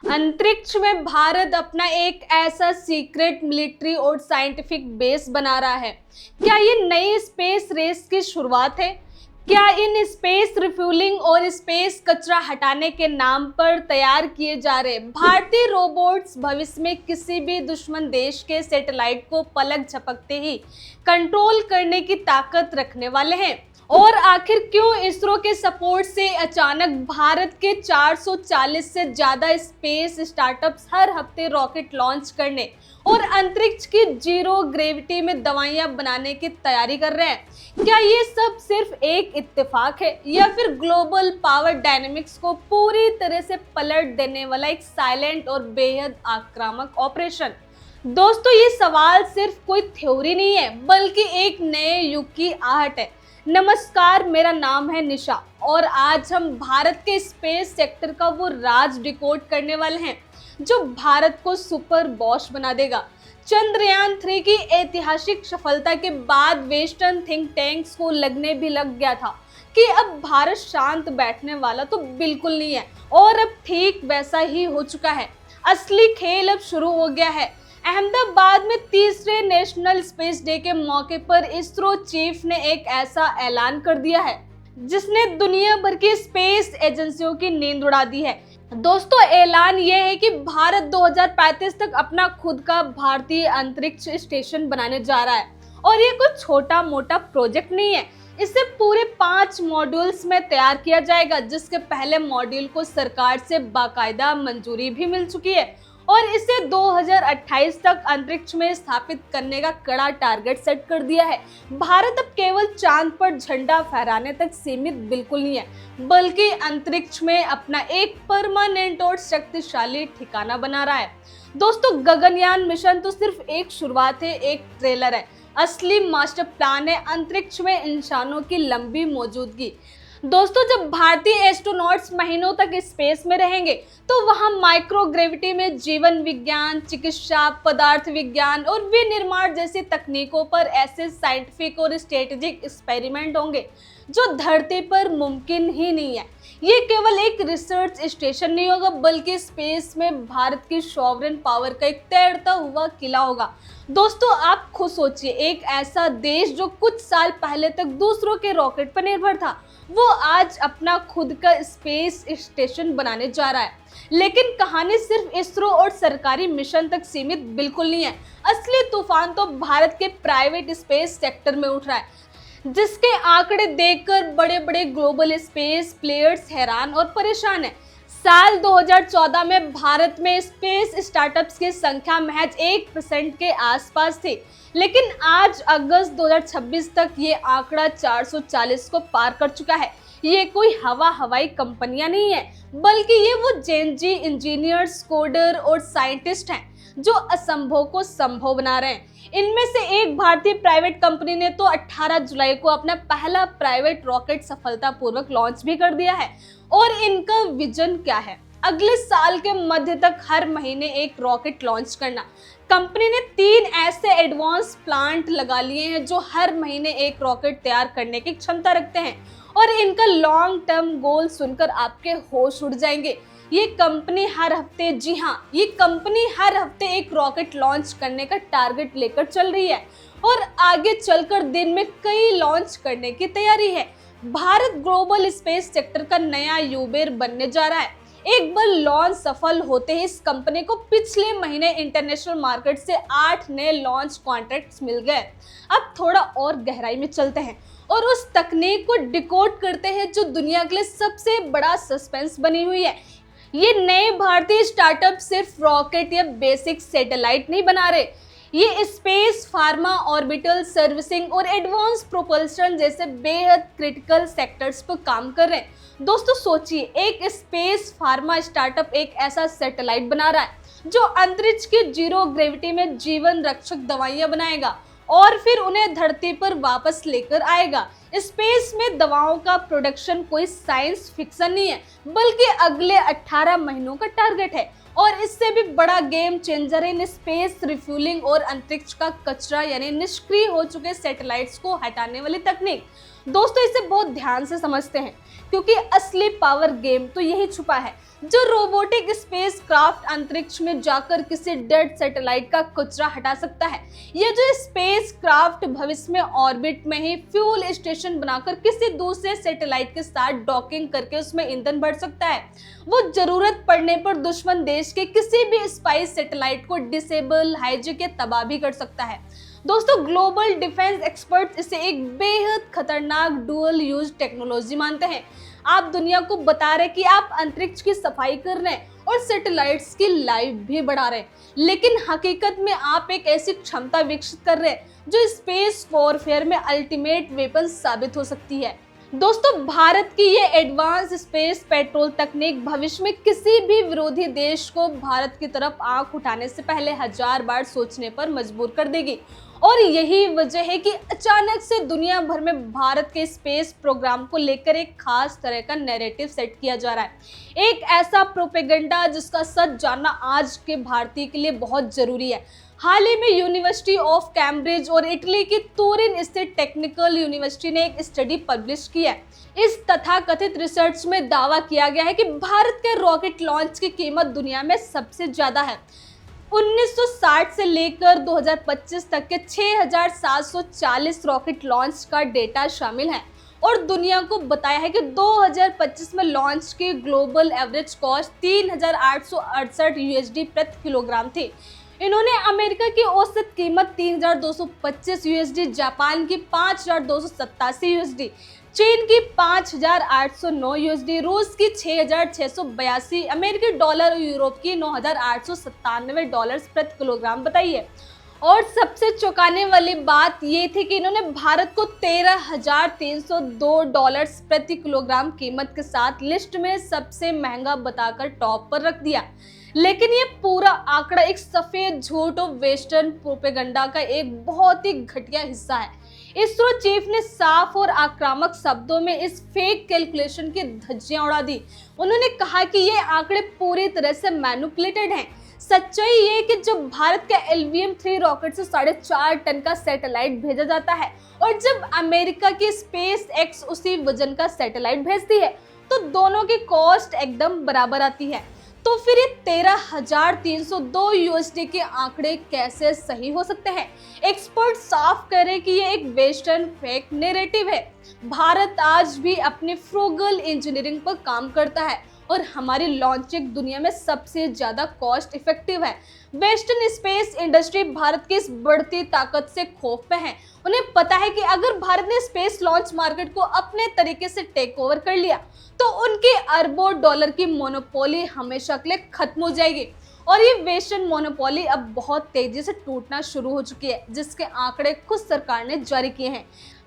अंतरिक्ष में भारत अपना एक ऐसा सीक्रेट मिलिट्री और साइंटिफिक बेस बना रहा है। क्या ये नई स्पेस रेस की शुरुआत है? क्या इन स्पेस रिफ्यूलिंग और स्पेस कचरा हटाने के नाम पर तैयार किए जा रहे भारतीय रोबोट्स भविष्य में किसी भी दुश्मन देश के सैटेलाइट को पलक झपकते ही कंट्रोल करने की ताकत रखने वाले हैं? और आखिर क्यों इसरो के सपोर्ट से अचानक भारत के 440 से ज्यादा स्पेस स्टार्टअप्स हर हफ्ते रॉकेट लॉन्च करने और अंतरिक्ष की जीरो ग्रेविटी में दवाइयां बनाने की तैयारी कर रहे हैं? क्या ये सब सिर्फ एक इत्तेफाक है या फिर ग्लोबल पावर डायनेमिक्स को पूरी तरह से पलट देने वाला एक साइलेंट और बेहद आक्रामक ऑपरेशन? दोस्तों, ये सवाल सिर्फ कोई थ्योरी नहीं है बल्कि एक नए युग की आहट है। नमस्कार, मेरा नाम है निशा और आज हम भारत के स्पेस सेक्टर का वो राज डिकोड करने वाले हैं जो भारत को सुपर बॉस बना देगा। चंद्रयान 3 की ऐतिहासिक सफलता के बाद वेस्टर्न थिंक टैंक्स को लगने भी लग गया था कि अब भारत शांत बैठने वाला तो बिल्कुल नहीं है, और अब ठीक वैसा ही हो चुका है। असली खेल अब शुरू हो गया है। अहमदाबाद में तीसरे नेशनल स्पेस डे के मौके पर इसरो चीफ ने एक ऐसा ऐलान कर दिया है जिसने दुनिया भर की स्पेस एजेंसियों की नींद उड़ा दी है। दोस्तों, ऐलान यह है कि भारत 2035 तक अपना खुद का भारतीय अंतरिक्ष स्टेशन बनाने जा रहा है, और ये कोई छोटा मोटा प्रोजेक्ट नहीं है। इसे पूरे 5 मॉड्यूल्स में तैयार किया जाएगा, जिसके पहले मॉड्यूल को सरकार से बाकायदा मंजूरी भी मिल चुकी है और इसे 2028 तक अंतरिक्ष में स्थापित करने का कड़ा टारगेट सेट कर दिया है। भारत अब केवल चांद पर झंडा फहराने तक सीमित बिल्कुल नहीं है, बल्कि अंतरिक्ष में अपना एक परमानेंट और शक्तिशाली ठिकाना बना रहा है। दोस्तों, गगनयान मिशन तो सिर्फ एक शुरुआत है, एक ट्रेलर है। असली मास्टर प्लान है अंतरिक्ष में इंसानों की लंबी मौजूदगी। दोस्तों, जब भारतीय एस्ट्रोनॉट्स महीनों तक स्पेस में रहेंगे तो वहां माइक्रोग्रेविटी में जीवन विज्ञान, चिकित्सा, पदार्थ विज्ञान और विनिर्माण जैसी तकनीकों पर ऐसे साइंटिफिक और स्ट्रेटेजिक एक्सपेरिमेंट होंगे जो धरती पर मुमकिन ही नहीं है। ये केवल एक रिसर्च स्टेशन नहीं होगा, बल्कि स्पेस में भारत की सॉवरेन पावर का एक तैरता हुआ किला होगा। दोस्तों, आप खुद सोचिए, एक ऐसा देश जो कुछ साल पहले तक दूसरों के रॉकेट पर निर्भर था, वो आज अपना खुद का स्पेस स्टेशन बनाने जा रहा है। लेकिन कहानी सिर्फ इसरो और सरकारी मिशन तक सीमित बिल्कुल नहीं है। असली तूफान तो भारत के प्राइवेट स्पेस सेक्टर में उठ रहा है, जिसके आंकड़े देखकर बड़े बड़े ग्लोबल स्पेस प्लेयर्स हैरान और परेशान हैं। साल 2014 में भारत में स्पेस स्टार्टअप्स की संख्या महज 1% के आसपास थी, लेकिन आज अगस्त 2026 तक ये आंकड़ा 440 को पार कर चुका है। ये कोई हवाई कंपनियां नहीं है, बल्कि ये वो जेनजी इंजीनियर्स, कोडर और साइंटिस्ट हैं जो असंभव को संभव बना रहे हैं। इनमें से एक भारतीय प्राइवेट कंपनी ने तो 18 जुलाई को अपना पहला प्राइवेट रॉकेट सफलतापूर्वक लॉन्च भी कर दिया है। और इनका विजन क्या है? अगले साल के मध्य तक हर महीने एक रॉकेट लॉन्च करना। कंपनी ने 3 ऐसे एडवांस प्लांट लगा लिए हैं जो हर महीने एक रॉकेट तैयार करने की क्षमता रखते हैं, और इनका लॉन्ग टर्म गोल सुनकर आपके होश उड़ जाएंगे। ये कंपनी हर हफ्ते, जी हाँ, ये कंपनी हर हफ्ते एक रॉकेट लॉन्च करने का टारगेट लेकर चल रही है और आगे चलकर दिन में कई लॉन्च करने की तैयारी है। भारत ग्लोबल स्पेस सेक्टर का नया यूबेर बनने जा रहा है। एक बार लॉन्च सफल होते ही इस कंपनी को पिछले महीने इंटरनेशनल मार्केट से 8 नए लॉन्च कॉन्ट्रैक्ट्स मिल गए। अब थोड़ा और गहराई में चलते हैं और उस तकनीक को डिकोड करते हैं जो दुनिया के लिए सबसे बड़ा सस्पेंस बनी हुई है। ये नए भारतीय स्टार्टअप सिर्फ रॉकेट या बेसिक सैटेलाइट नहीं बना रहे, ये स्पेस, फार्मा, ऑर्बिटल सर्विसिंग और एडवांस प्रोपल्शन जैसे बेहद क्रिटिकल सेक्टर्स पर काम कर रहे हैं। दोस्तों, सोचिए, एक स्पेस फार्मा स्टार्टअप एक ऐसा सैटेलाइट बना रहा है जो अंतरिक्ष की जीरो ग्रेविटी में जीवन रक्षक दवाइयां बनाएगा और फिर उन्हें धरती पर वापस लेकर आएगा। स्पेस में दवाओं का प्रोडक्शन कोई साइंस फिक्शन नहीं है, बल्कि अगले 18 महीनों का टारगेट है। और इससे भी बड़ा गेम चेंजर है इन स्पेस रिफ्यूलिंग और अंतरिक्ष का कचरा यानी निष्क्रिय हो चुके सैटेलाइट्स को हटाने वाली तकनीक। दोस्तों इसे बहुत ध्यान से समझते हैं, क्योंकि असली पावर गेम तो यही छुपा है। जो रोबोटिक स्पेस क्राफ्ट अंतरिक्ष में जाकर किसी डेड सैटेलाइट का कचरा हटा सकता है, ये जो स्पेस क्राफ्ट भविष्य में ऑर्बिट में ही फ्यूल स्टेशन बनाकर किसी दूसरे सैटेलाइट के साथ डॉकिंग करके उसमें ईंधन भर सकता है, वो जरूरत पड़ने पर दुश्मन देश के किसी भी स्पाइस सैटेलाइट को डिसेबल, हाईजैक या तबाह भी कर सकता है। दोस्तों ग्लोबल डिफेंस एक्सपर्ट्स इसे एक बेहद खतरनाक डुअल यूज टेक्नोलॉजी मानते हैं। आप दुनिया को बता रहे कि आप अंतरिक्ष की सफाई कर रहे हैं और सैटेलाइट्स की लाइफ भी बढ़ा रहे हैं, लेकिन हकीकत में आप एक ऐसी क्षमता विकसित कर रहे हैं जो स्पेस वॉरफेयर में अल्टीमेट वेपन साबित हो सकती है। दोस्तों भारत की ये एडवांस स्पेस पेट्रोल तकनीक भविष्य में किसी भी विरोधी देश को भारत की तरफ आंख उठाने से पहले 1000 बार सोचने पर मजबूर कर देगी, और यही वजह है कि अचानक से दुनिया भर में भारत के स्पेस प्रोग्राम को लेकर एक खास तरह का नैरेटिव सेट किया जा रहा है। एक ऐसा प्रोपेगेंडा जिसका सच जानना आज के भारतीय के लिए बहुत जरूरी है। हाल ही में यूनिवर्सिटी ऑफ कैम्ब्रिज और इटली की तुरिन स्थित टेक्निकल यूनिवर्सिटी ने एक स्टडी पब्लिश की है। इस तथाकथित रिसर्च में दावा किया गया है कि भारत के रॉकेट लॉन्च की कीमत दुनिया में सबसे ज्यादा है। 1960 से लेकर 2025 तक के 6,740 रॉकेट लॉन्च का डेटा शामिल है, और दुनिया को बताया है कि 2025 में लॉन्च की ग्लोबल एवरेज कॉस्ट 3,868 यूएसडी प्रति किलोग्राम थी। इन्होंने अमेरिका की औसत कीमत 3,225 यूएसडी, जापान की 5,287 यूएसडी, चीन की 5,809 यूएसडी, रूस की 6,682, अमेरिकी डॉलर और यूरोप की 9,897 डॉलर प्रति किलोग्राम बताई है। और सबसे चौंकाने वाली बात ये थी कि इन्होंने भारत को 13,302 डॉलर प्रति किलोग्राम कीमत के साथ लिस्ट में सबसे महंगा बताकर टॉप पर रख दिया। लेकिन ये पूरा आंकड़ा एक सफेद झूठ और वेस्टर्न प्रोपेगेंडा का एक बहुत ही घटिया हिस्सा है। इसरो चीफ ने साफ और आक्रामक शब्दों में इस फेक कैलकुलेशन की धज्जियां उड़ा दी। उन्होंने कहा कि ये आंकड़े पूरी तरह से मैनिपुलेटेड हैं। सच्चाई ये है कि जब भारत के LVM-3 रॉकेट से 4.5 टन का सैटेलाइट भेजा जाता है और जब अमेरिका की स्पेस एक्स उसी वजन का सैटेलाइट भेजती है, तो दोनों की कॉस्ट एकदम बराबर आती है। तो फिर ये 13,302 यूएसडी के आंकड़े कैसे सही हो सकते हैं? एक्सपर्ट साफ कह रहे हैं कि ये एक वेस्टर्न फेक नैरेटिव है। भारत आज भी अपनी फ्रूगल इंजीनियरिंग पर काम करता है और हमारी लॉन्चिंग दुनिया में सबसे ज्यादा कॉस्ट इफेक्टिव है। वेस्टर्न स्पेस इंडस्ट्री भारत की इस बढ़ती ताकत से खौफ में है। उन्हें पता है कि अगर भारत ने स्पेस लॉन्च मार्केट को अपने तरीके से टेक ओवर कर लिया तो उनकी अरबों डॉलर की मोनोपोली हमेशा के लिए खत्म हो जाएगी। और ये वेस्टर्न मोनोपोली अब बहुत तेजी से टूटना शुरू हो चुकी है, जिसके आंकड़े खुद सरकार ने जारी किए हैं।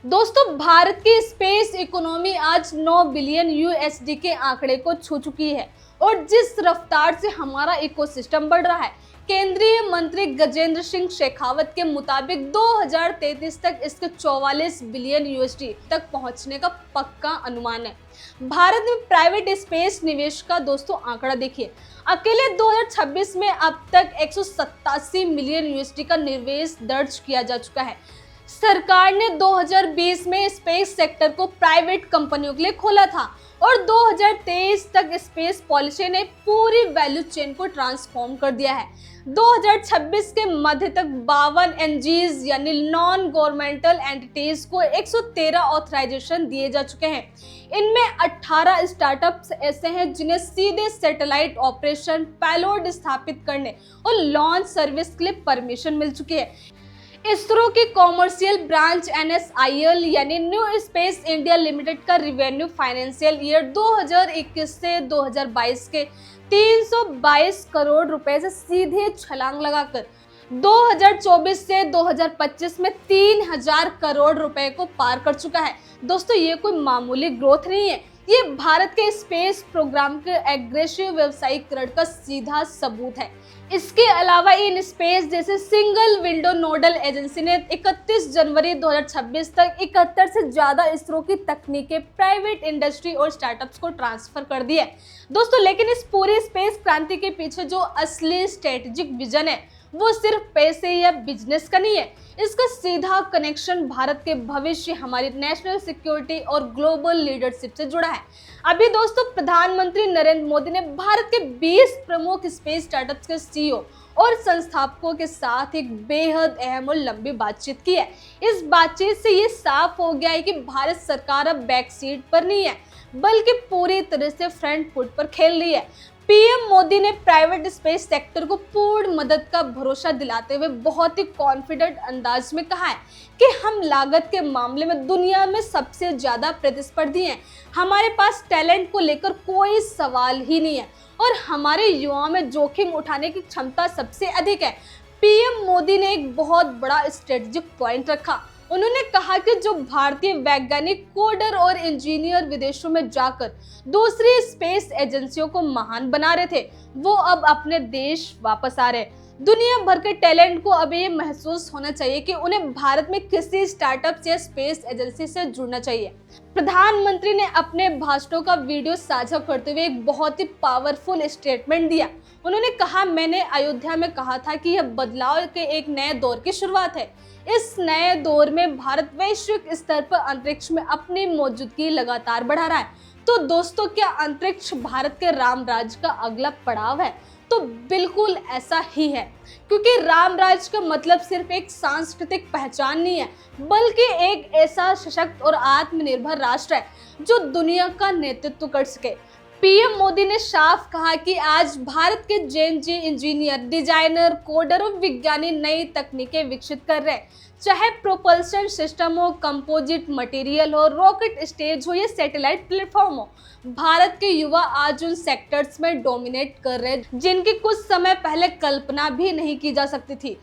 दोस्तों भारत की स्पेस इकोनॉमी आज 9 बिलियन यूएसडी के आंकड़े को छू चुकी है, और जिस रफ्तार से हमारा इकोसिस्टम बढ़ रहा है, केंद्रीय मंत्री गजेंद्र सिंह शेखावत के मुताबिक 2033 तक इसके 44 बिलियन यूएसडी तक पहुंचने का पक्का अनुमान है। भारत में प्राइवेट स्पेस निवेश का दोस्तों आंकड़ा देखिए, अकेले 2026 में अब तक 187 मिलियन यूएसडी का निवेश दर्ज किया जा चुका है। सरकार ने 2020 में स्पेस सेक्टर को प्राइवेट कंपनियों के लिए खोला था, और 2023 तक स्पेस पॉलिसी ने पूरी वैल्यू चेन को ट्रांसफॉर्म कर दिया है। 2026 के मध्य तक 52 एनजीज यानी नॉन गवर्नमेंटल एंटिटीज को 113 ऑथराइजेशन दिए जा चुके हैं। इनमें 18 स्टार्टअप्स ऐसे हैं जिन्हें सीधे सैटेलाइट ऑपरेशन, पेलोड स्थापित करने और लॉन्च सर्विस के लिए परमिशन मिल चुकी है। इसरो की कॉमर्शियल ब्रांच NSIL यानी न्यू स्पेस इंडिया लिमिटेड का रिवेन्यू फाइनेंशियल ईयर 2021 से 2022 के 322 करोड़ रुपए से सीधे छलांग लगाकर 2024 से 2025 में 3000 करोड़ रुपए को पार कर चुका है। दोस्तों ये कोई मामूली ग्रोथ नहीं है, ये भारत के स्पेस प्रोग्राम के एग्रेसिव व्यवसायीकरण का सीधा सबूत है। इसके अलावा इन स्पेस जैसे सिंगल विंडो नोडल एजेंसी ने 31 जनवरी 2026 तक 71 से ज्यादा इसरो की तकनीकें प्राइवेट इंडस्ट्री और स्टार्टअप्स को ट्रांसफर कर दी है। दोस्तों लेकिन इस पूरी स्पेस क्रांति के पीछे जो असली स्ट्रेटेजिक विजन है वो सिर्फ पैसे या बिजनेस का नहीं है, इसका सीधा कनेक्शन भारत के भविष्य, हमारी नेशनल सिक्योरिटी और ग्लोबल लीडरशिप से जुड़ा है। अभी दोस्तों प्रधानमंत्री नरेंद्र मोदी ने भारत के 20 प्रमुख स्पेस स्टार्टअप्स के सीईओ और संस्थापकों के साथ एक बेहद अहम और लंबी बातचीत की है। इस बातचीत से ये साफ हो गया है कि भारत सरकार अब बैक सीट पर नहीं है, बल्कि पूरी तरह से फ्रंट फुट पर खेल रही है। पीएम मोदी ने प्राइवेट स्पेस सेक्टर को पूर्ण मदद का भरोसा दिलाते हुए बहुत ही कॉन्फिडेंट अंदाज में कहा है कि हम लागत के मामले में दुनिया में सबसे ज्यादा प्रतिस्पर्धी हैं। हमारे पास टैलेंट को लेकर कोई सवाल ही नहीं है और हमारे युवाओं में जोखिम उठाने की क्षमता सबसे अधिक है। पीएम मोदी ने एक बहुत बड़ा स्ट्रेटेजिक पॉइंट रखा। उन्होंने कहा कि जो भारतीय वैज्ञानिक, कोडर और इंजीनियर विदेशों में जाकर दूसरी स्पेस एजेंसियों को महान बना रहे थे, वो अब अपने देश वापस आ रहे हैं। दुनिया भर के टैलेंट को अब ये महसूस होना चाहिए कि उन्हें भारत में किसी स्टार्टअप या स्पेस एजेंसी से जुड़ना चाहिए। प्रधानमंत्री ने अपने भाषणों का वीडियो साझा करते हुए एक बहुत ही पावरफुल स्टेटमेंट दिया। उन्होंने कहा, मैंने अयोध्या में कहा था कि यह बदलाव के एक नए दौर की शुरुआत है। इस नए दौर में भारत वैश्विक स्तर पर अंतरिक्ष में अपनी मौजूदगी लगातार बढ़ा रहा है। तो दोस्तों, क्या अंतरिक्ष भारत के रामराज का अगला पड़ाव है? तो बिल्कुल ऐसा ही है, क्योंकि रामराज का मतलब सिर्फ एक सांस्कृतिक पहचान नहीं है, बल्कि एक ऐसा सशक्त और आत्मनिर्भर राष्ट्र है जो दुनिया का नेतृत्व कर सके। पीएम मोदी ने साफ कहा कि आज भारत के जेएनजी इंजीनियर, डिजाइनर, कोडर और विज्ञानी नई तकनीकें विकसित कर रहे हैं। चाहे प्रोपल्शन सिस्टम हो, कंपोजिट मटेरियल हो, रॉकेट स्टेज हो या सैटेलाइट प्लेटफॉर्म हो, भारत के युवा आज उन सेक्टर्स में डोमिनेट कर रहे हैं जिनकी कुछ समय पहले कल्पना भी नहीं की जा सकती थी।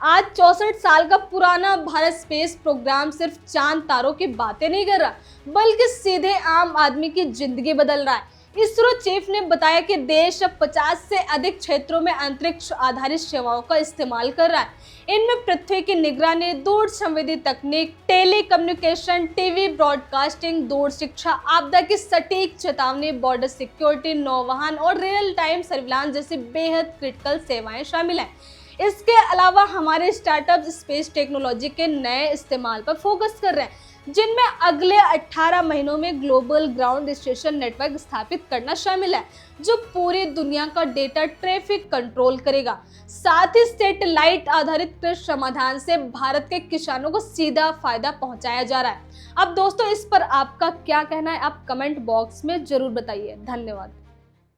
आज 64 साल का पुराना भारत स्पेस प्रोग्राम सिर्फ चांद तारों की बातें नहीं कर रहा, बल्कि सीधे आम आदमी की जिंदगी बदल रहा है। इसरो चीफ ने बताया कि देश अब 50 से अधिक क्षेत्रों में अंतरिक्ष आधारित सेवाओं का इस्तेमाल कर रहा है। इनमें पृथ्वी की निगरानी, दूर संवेदी तकनीक, टेलीकम्युनिकेशन, टीवी ब्रॉडकास्टिंग, दूर शिक्षा, आपदा की सटीक चेतावनी, बॉर्डर सिक्योरिटी, नौवहन और रियल टाइम सर्विलांस जैसी बेहद क्रिटिकल सेवाएं शामिल हैं। इसके अलावा हमारे स्टार्टअप स्पेस टेक्नोलॉजी के नए इस्तेमाल पर फोकस कर रहे हैं, जिनमें अगले 18 महीनों में ग्लोबल ग्राउंड स्टेशन नेटवर्क स्थापित करना शामिल है, जो पूरी दुनिया का डेटा ट्रैफिक कंट्रोल करेगा। साथ ही सैटेलाइट आधारित कृषि समाधान से भारत के किसानों को सीधा फायदा पहुंचाया जा रहा है। अब दोस्तों, इस पर आपका क्या कहना है? आप कमेंट बॉक्स में जरूर बताइए। धन्यवाद।